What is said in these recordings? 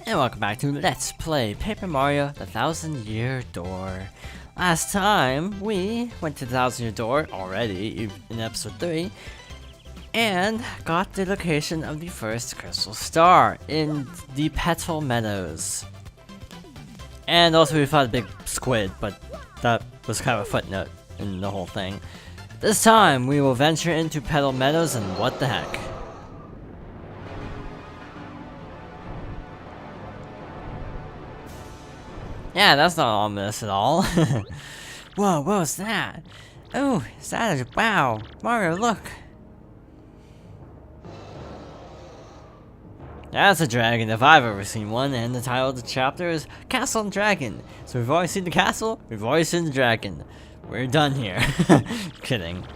And welcome back to Let's Play Paper Mario The Thousand Year Door. Last time, we went to the Thousand Year Door already in episode 3 and got the location of the first crystal star in the Petal Meadows. And also we found a big squid, but that was kind of a footnote in the whole thing. This time, we will venture into Petal Meadows and what the heck. Yeah, that's not ominous at all. Whoa, what was that? Oh, is that a wow? Mario, look! That's a dragon if I've ever seen one, and the title of the chapter is Castle and Dragon. So we've already seen the castle, we've already seen the dragon. We're done here. Kidding.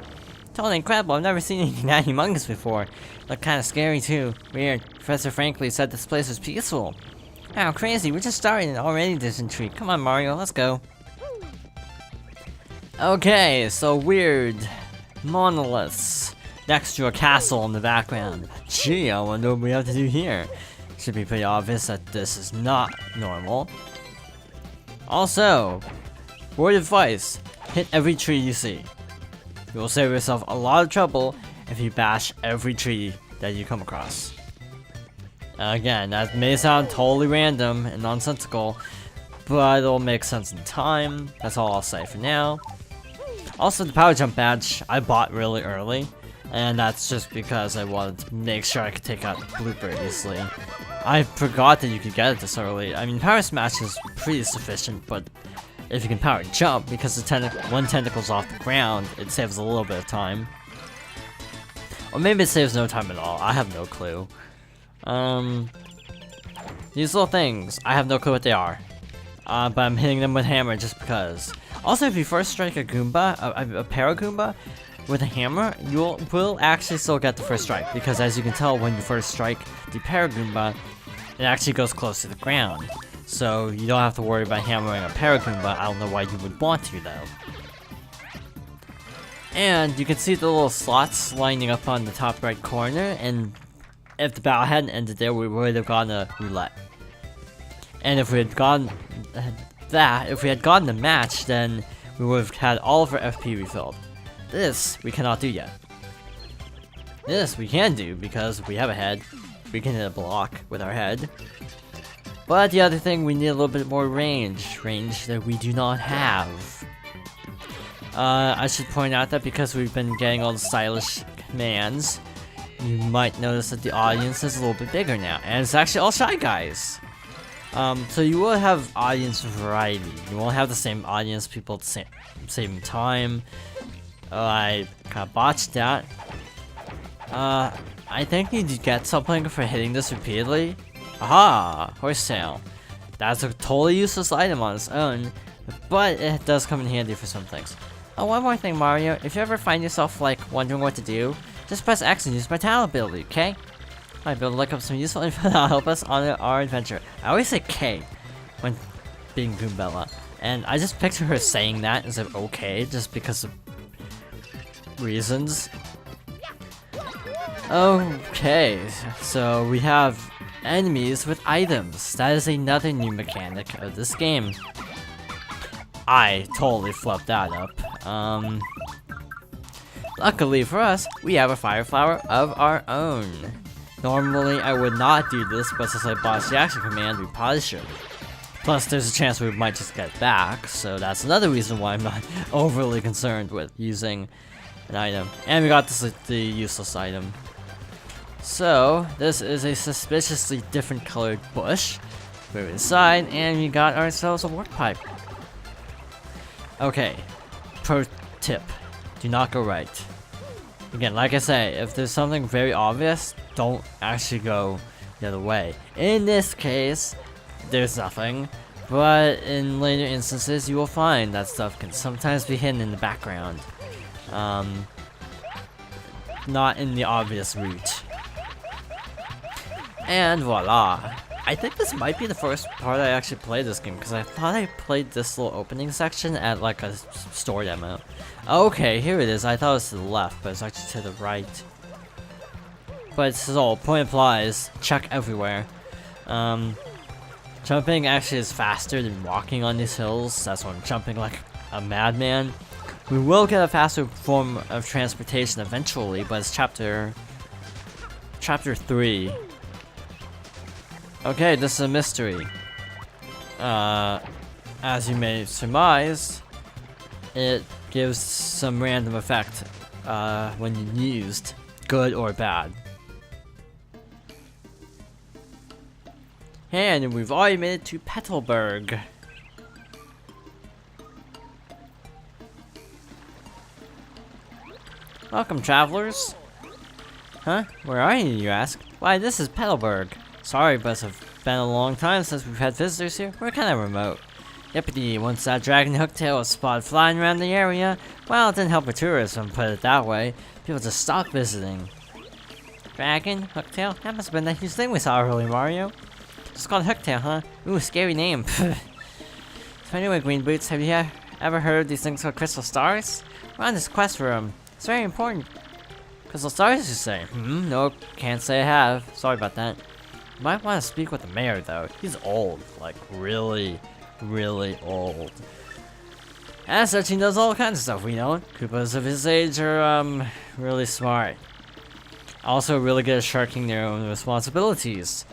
Totally incredible, I've never seen anything that humongous before. Looked kinda scary too. Weird. Professor Franklin said this place was peaceful. Wow, crazy, we're just starting and already there's intrigue. Come on, Mario, let's go. Okay, so weird monoliths next to a castle in the background. Gee, I wonder what we have to do here. Should be pretty obvious that this is not normal. Also, word of advice, hit every tree you see. You will save yourself a lot of trouble if you bash every tree that you come across. Again, that may sound totally random and nonsensical, but it'll make sense in time. That's all I'll say for now. Also, the power jump badge I bought really early, and that's just because I wanted to make sure I could take out the blooper easily. I forgot that you could get it this early. I mean, power smash is pretty sufficient, but if you can power jump, because the one tentacle's off the ground, it saves a little bit of time. Or maybe it saves no time at all. I have no clue. These little things, I have no clue what they are. But I'm hitting them with hammer just because. Also, if you first strike a Goomba, a Paragoomba, with a hammer, you will actually still get the first strike. Because as you can tell, when you first strike the Paragoomba, it actually goes close to the ground. So you don't have to worry about hammering a Paragoomba. I don't know why you would want to, though. And you can see the little slots lining up on the top right corner, and if the battle hadn't ended there, we would have gotten a roulette. And if we had gotten the match, then we would have had all of our FP refilled. This, we cannot do yet. This, we can do, because we have a head. We can hit a block with our head. But the other thing, we need a little bit more range that we do not have. I should point out that because we've been getting all the stylish commands, you might notice that the audience is a little bit bigger now, and it's actually all Shy Guys. So you will have audience variety. You won't have the same audience people at the same time. I kind of botched that. I think you get something for hitting this repeatedly. Aha! Horsetail. That's a totally useless item on its own, but it does come in handy for some things. Oh, one more thing, Mario. If you ever find yourself, like, wondering what to do, just press X and use my talent ability, okay? Might be able to look up some useful info that'll help us on our adventure. I always say K when being Goombella, and I just picture her saying that instead of okay, just because of reasons. Okay, so we have enemies with items. That is another new mechanic of this game. I totally flubbed that up. Luckily for us, we have a fire flower of our own. Normally, I would not do this, but since I botched the action command, we probably should. Plus, there's a chance we might just get it back, so that's another reason why I'm not overly concerned with using an item. And we got the useless item. So, this is a suspiciously different colored bush. Move inside, and we got ourselves a warp pipe. Okay, pro tip. Do not go right. Again, like I say, if there's something very obvious, don't actually go the other way. In this case, there's nothing, but in later instances, you will find that stuff can sometimes be hidden in the background. Not in the obvious route. And voila! I think this might be the first part I actually played this game, because I thought I played this little opening section at like a store demo. Okay, here it is. I thought it was to the left, but it's actually to the right. But still, point applies. Check everywhere. Jumping actually is faster than walking on these hills. That's why I'm jumping like a madman. We will get a faster form of transportation eventually, but it's chapter 3. Okay, this is a mystery. As you may surmise, it gives some random effect when used, good or bad. And we've already made it to Petalburg. Welcome, travelers. Huh? Where are you ask? Why, this is Petalburg. Sorry, but it's been a long time since we've had visitors here. We're kind of remote. Yippity, once that dragon hooktail was spotted flying around the area, well, it didn't help with tourism, put it that way. People just stopped visiting. Dragon? Hooktail? That must have been that huge thing we saw earlier, Mario. It's called Hooktail, huh? Ooh, scary name. So anyway, Green Boots, have you ever heard of these things called crystal stars? We're on this quest for them. It's very important. Crystal stars, you say? No, can't say I have. Sorry about that. You might want to speak with the mayor, though. He's old. Like, really old. As such, he knows all kinds of stuff we don't. Koopas of his age are, really smart. Also really good at shirking their own responsibilities.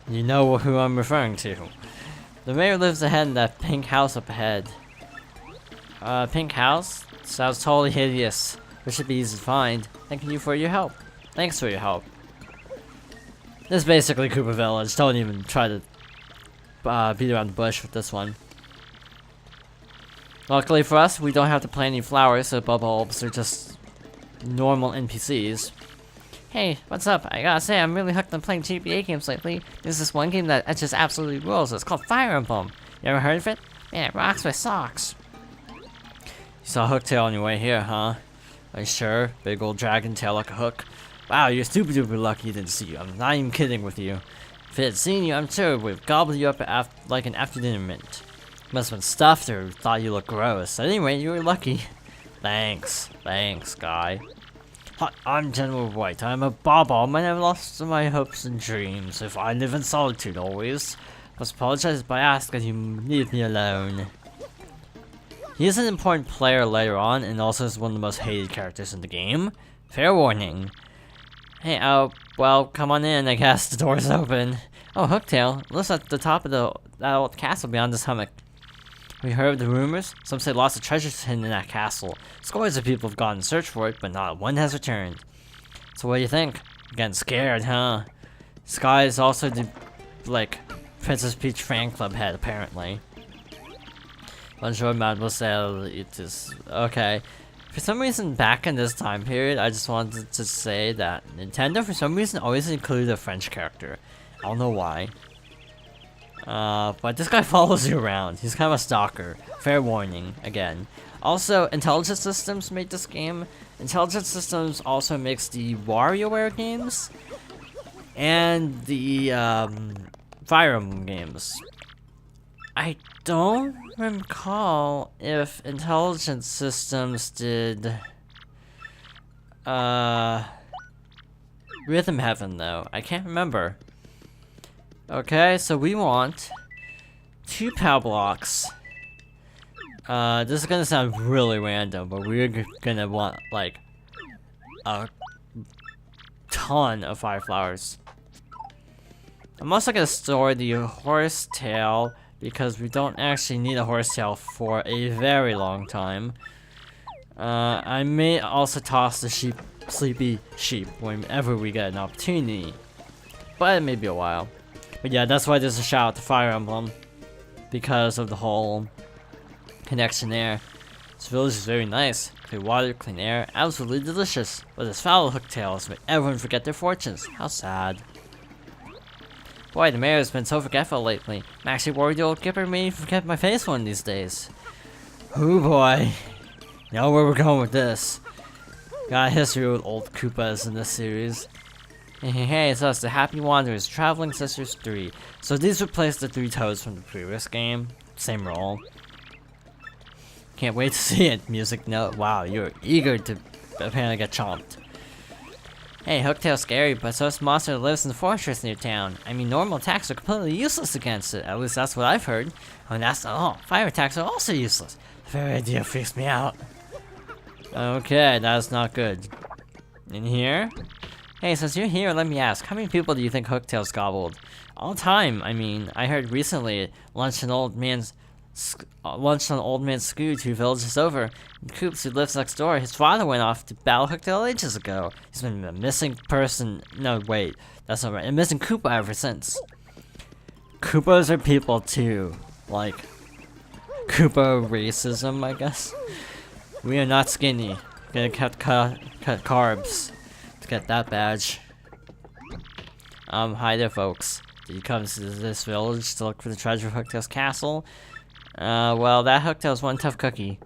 You know who I'm referring to. The mayor lives ahead in that pink house up ahead. Pink house? Sounds totally hideous. It should be easy to find. Thank you for your help. Thanks for your help. This is basically Koopa Village. Don't even try to beat around the bush with this one. Luckily for us, we don't have to plant any flowers, so bulbs are just normal NPCs. Hey, what's up? I gotta say, I'm really hooked on playing GBA games lately. There's this one game that just absolutely rules. It's called Fire Emblem. You ever heard of it? Man, it rocks my socks. You saw Hooktail on your way here, huh? Are you sure? Big old dragon tail like a hook. Wow, you're super duper lucky it didn't see you. I'm not even kidding with you. If it had seen you, I'm sure it would have gobbled you up like an after dinner mint. Must have been stuffed or thought you looked gross. Anyway, you were lucky. Thanks, guy. Hi, I'm General White. I'm a Bob-omb and I've lost my hopes and dreams. If I live in solitude always. Must apologize if I ask that you leave me alone. He is an important player later on and also is one of the most hated characters in the game. Fair warning. Hey, well, come on in, I guess. The door's open. Oh, Hooktail, looks at the top of that old castle beyond this hummock. We heard the rumors. Some say lots of treasures hidden in that castle. Scores of people have gone in search for it, but not one has returned. So what do you think? You're getting scared, huh? Sky is also the, Princess Peach fan club head, apparently. Bonjour, mademoiselle. It is... Okay. For some reason, back in this time period, I just wanted to say that Nintendo, for some reason, always included a French character. I don't know why. But this guy follows you around. He's kind of a stalker. Fair warning, again. Also, Intelligent Systems made this game. Intelligent Systems also makes the WarioWare games. And the, Fire Emblem games. I don't recall if Intelligent Systems did, Rhythm Heaven, though. I can't remember. Okay, so we want 2 power blocks. This is gonna sound really random, but we're gonna want, like, a ton of fire flowers. I'm also gonna store the horse tail because we don't actually need a horse tail for a very long time. I may also toss the sleepy sheep whenever we get an opportunity, but it may be a while. But yeah, that's why there's a shout out to Fire Emblem, because of the whole connection there. This village is very nice. Clear water, clean air, absolutely delicious. But this foul hooktail has made everyone forget their fortunes. How sad. Boy, the mayor has been so forgetful lately. I'm actually worried the old Gipper may forget my face one of these days. Oh boy. You know where we're going with this. Got a history with old Koopas in this series. Hey, it's us, the Happy Wanderers, Traveling Sisters 3. So these replace the 3 toads from the previous game. Same role. Can't wait to see it. Music note. Wow, you're eager to apparently get chomped. Hey, Hooktail's scary, but so is monster that lives in the fortress near town. I mean, normal attacks are completely useless against it. At least that's what I've heard. Oh, and that's not all. Fire attacks are also useless. The very idea freaks me out. Okay, that's not good. In here? Hey, since you're here, let me ask, how many people do you think Hooktail's gobbled? All time. I mean, I heard recently it launched an old man's Scoo 2 villages over. And Coops, who lives next door, his father went off to battle Hooktail ages ago. He's been a missing person. No, wait, that's not right. A missing Koopa ever since. Koopas are people too. Like, Koopa racism, I guess. We are not skinny. Gonna cut carbs to get that badge. Hi there, folks. Did you come to this village to look for the treasure of Hooktail's castle? Well, that Hooktail's one tough cookie.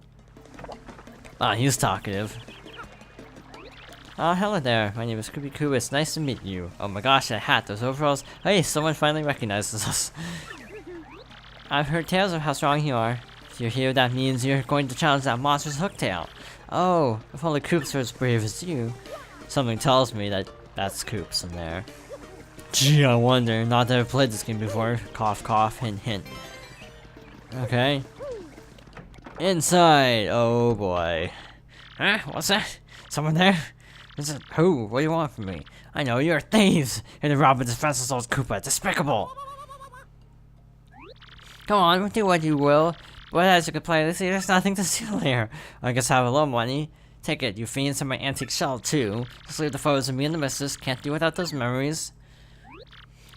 Ah, he's talkative. Oh, hello there. My name is Scooby Koo. It's nice to meet you. Oh my gosh, that hat, those overalls. Hey, someone finally recognizes us. I've heard tales of how strong you are. If you're here, that means you're going to challenge that monster's Hooktail. Oh, if only Koops are as brave as you. Something tells me that that's Koops in there. Gee, I wonder. Not that I've played this game before. Cough, cough, hint, hint. Okay. Inside! Oh boy. Huh? What's that? Someone there? Is it who? What do you want from me? I know, you're thieves! You're the rob and defenseless old Koopa. Despicable! Come on, do what you will. But as you can plainly see, there's nothing to steal here. I guess I have a little money. Take it, you fiends in my antique shell too. Just leave the photos of me and the missus. Can't do without those memories.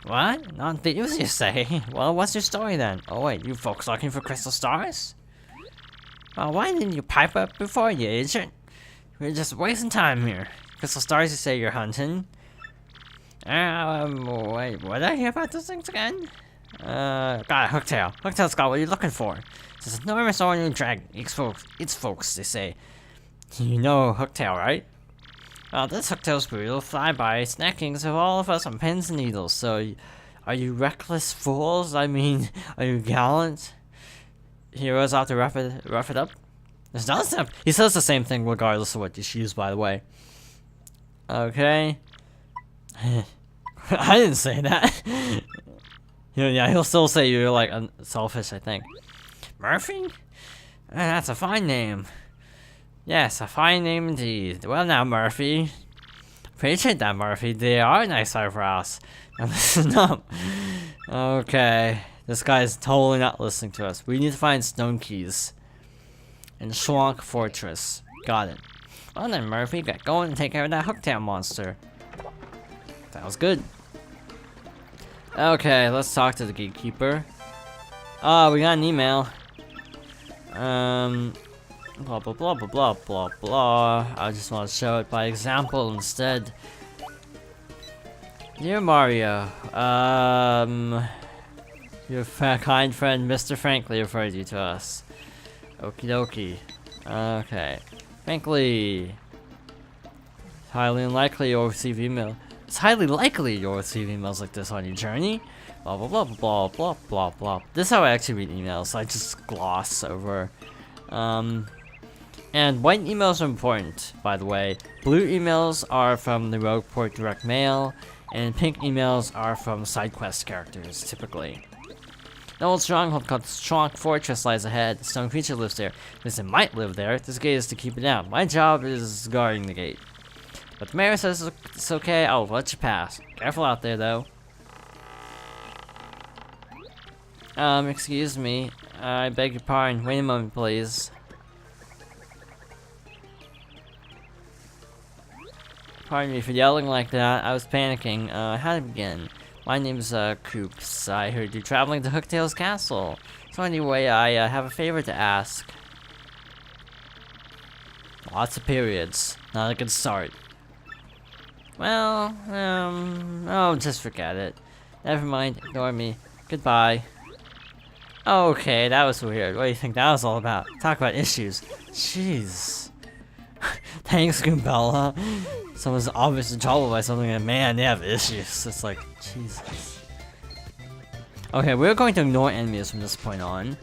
What? Not thieves, you say? Well, what's your story then? Oh wait, you folks looking for crystal stars? Well, why didn't you pipe up before, you agent? We're just wasting time here. Crystal stars, you say you're hunting? Wait, what did I hear about those things again? Got it, Hooktail. Hooktail's got what you're looking for. It's this enormous orange dragon. It's folks, they say. You know Hooktail, right? Well, this Hooktail's brutal flyby snackings of all of us on pins and needles, so are you reckless fools? I mean, are you gallant? Heroes out to rough it up? He says the same thing regardless of what you choose, by the way. Okay. I didn't say that. Yeah, he'll still say you're like selfish, I think. Murphy? That's a fine name. Yes, a fine name indeed. Well now, Murphy. Appreciate that, Murphy. They are nice eyebrows. Now listen up. Okay. This guy's totally not listening to us. We need to find stone keys. In Schwank Fortress. Got it. Well then, Murphy, get going and take care of that Hooktail monster. Sounds good. Okay, let's talk to the gatekeeper. Oh, we got an email. Blah blah blah blah blah blah blah. I just want to show it by example instead. Dear Mario, your kind friend Mr. Frankly referred you to us. Okie dokie. Okay. Frankly, highly unlikely you'll receive email. It's highly likely you'll receive emails like this on your journey. Blah blah blah blah blah blah blah. This is how I actually read emails. I just gloss over. And white emails are important, by the way. Blue emails are from the Rogueport Direct Mail, and pink emails are from side quest characters, typically. An old stronghold called Schwank Fortress lies ahead. The stone creature lives there. Because it might live there, this gate is to keep it out. My job is guarding the gate. But the mayor says it's okay, I'll let you pass. Careful out there, though. Excuse me. I beg your pardon. Wait a moment, please. Pardon me for yelling like that. I was panicking. How to begin? My name's, Koops. I heard you traveling to Hooktail's castle. So anyway, I have a favor to ask. Lots of periods. Not a good start. Well, oh, just forget it. Never mind. Ignore me. Goodbye. Okay, that was weird. What do you think that was all about? Talk about issues. Jeez. Thanks, Goombella. Someone's obviously in trouble by something, and man, they have issues. It's like, Jesus. Okay, we're going to ignore enemies from this point on.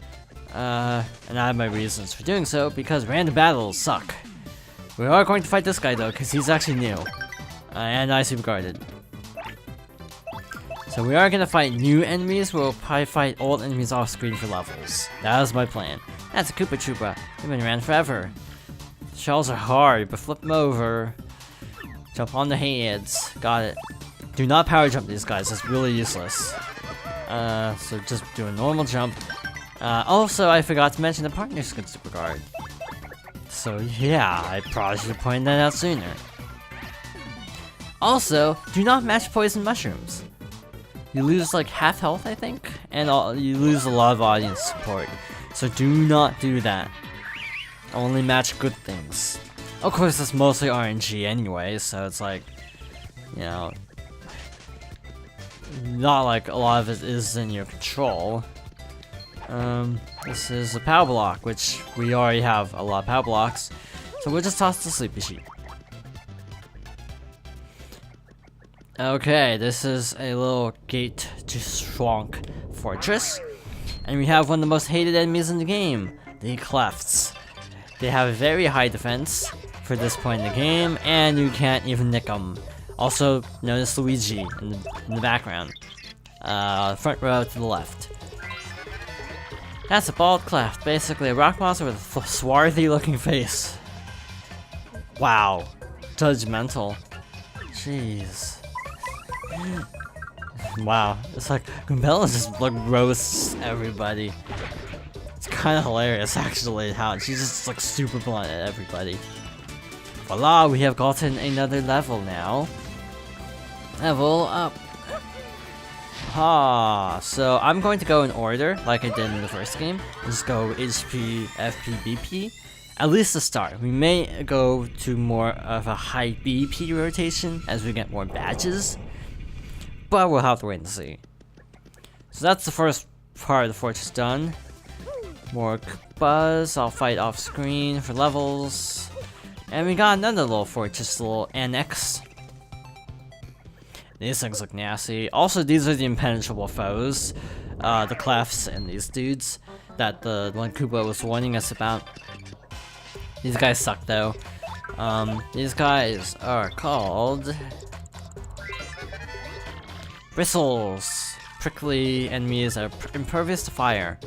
And I have my reasons for doing so, because random battles suck. We are going to fight this guy, though, because he's actually new. And I super guarded. So we are gonna fight new enemies. We'll probably fight old enemies off screen for levels. That is my plan. That's a Koopa Troopa. They've been around forever. Shells are hard, but flip them over. Jump on the heads. Got it. Do not power jump these guys. It's really useless. So just do a normal jump. Also, I forgot to mention the partners can super guard. So yeah, I probably should have pointed that out sooner. Also, do not match poison mushrooms. You lose like half health, I think, and you lose a lot of audience support. So do not do that. Only match good things. Of course, it's mostly RNG anyway, so it's like, you know, not like a lot of it is in your control. This is a power block, which we already have a lot of power blocks, so we'll just toss the sleepy sheep. Okay, this is a little gate to Schwank Fortress, and we have one of the most hated enemies in the game, the Clefts. They have a very high defense for this point in the game, and you can't even nick them. Also, notice Luigi in the background. Front row to the left. That's a bald Cleft, basically a rock monster with a swarthy looking face. Wow. Judgmental. Jeez. Wow, it's like Goombella just like roasts everybody. It's kind of hilarious actually how she just looks super blunt at everybody. Voila, we have gotten another level now. Level up. Ha! So I'm going to go in order like I did in the first game. Just go HP, FP, BP. At least to start. We may go to more of a high BP rotation as we get more badges. But we'll have to wait and see. So that's the first part of the fortress done. More Koopas. I'll fight off screen for levels. And we got another little fortress, little annex. These things look nasty. Also, these are the impenetrable foes. The Clefts and these dudes that the one Koopa was warning us about. These guys suck though. These guys are called Bristles. Prickly enemies that are impervious to fire.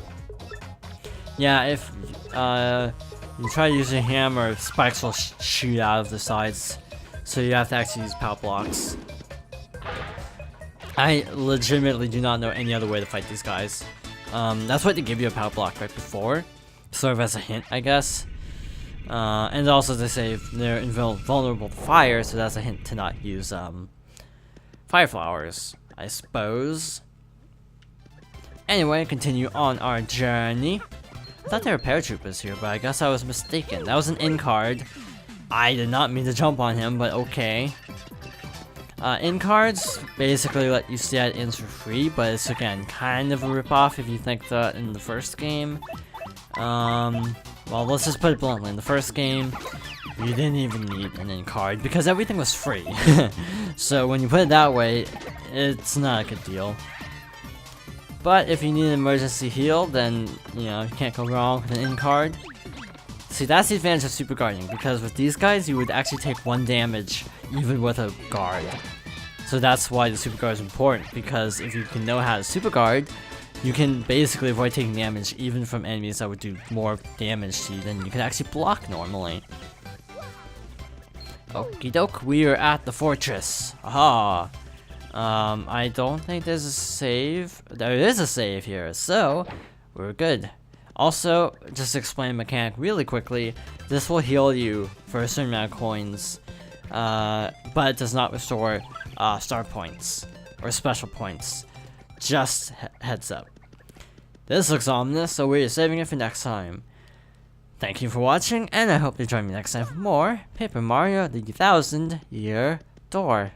Yeah, if you try to use your hammer, spikes will shoot out of the sides. So you have to actually use power blocks. I legitimately do not know any other way to fight these guys. That's why they give you a power block right before. Sort of as a hint, I guess. And also they say they're vulnerable to fire, so that's a hint to not use fire flowers, I suppose. Anyway, continue on our journey. I thought there were paratroopers here, but I guess I was mistaken. That was an in card. I did not mean to jump on him, but okay. In cards basically let you stay at inns for free, but it's again kind of a ripoff if you think that in the first game. Well, let's just put it bluntly. In the first game, you didn't even need an in card because everything was free. So when you put it that way, it's not a good deal. But if you need an emergency heal, then, you know, you can't go wrong with an in card. See, that's the advantage of super guarding, because with these guys, you would actually take 1 damage even with a guard. So that's why the super guard is important, because if you can know how to super guard, you can basically avoid taking damage even from enemies that would do more damage to you than you can actually block normally. Okie doke, we are at the fortress. Aha! I don't think there's a save. There is a save here, so we're good. Also, just to explain the mechanic really quickly, this will heal you for a certain amount of coins, but it does not restore star points or special points. Just heads up. This looks ominous, so we're saving it for next time. Thank you for watching, and I hope you join me next time for more Paper Mario: The 1000 Year Door.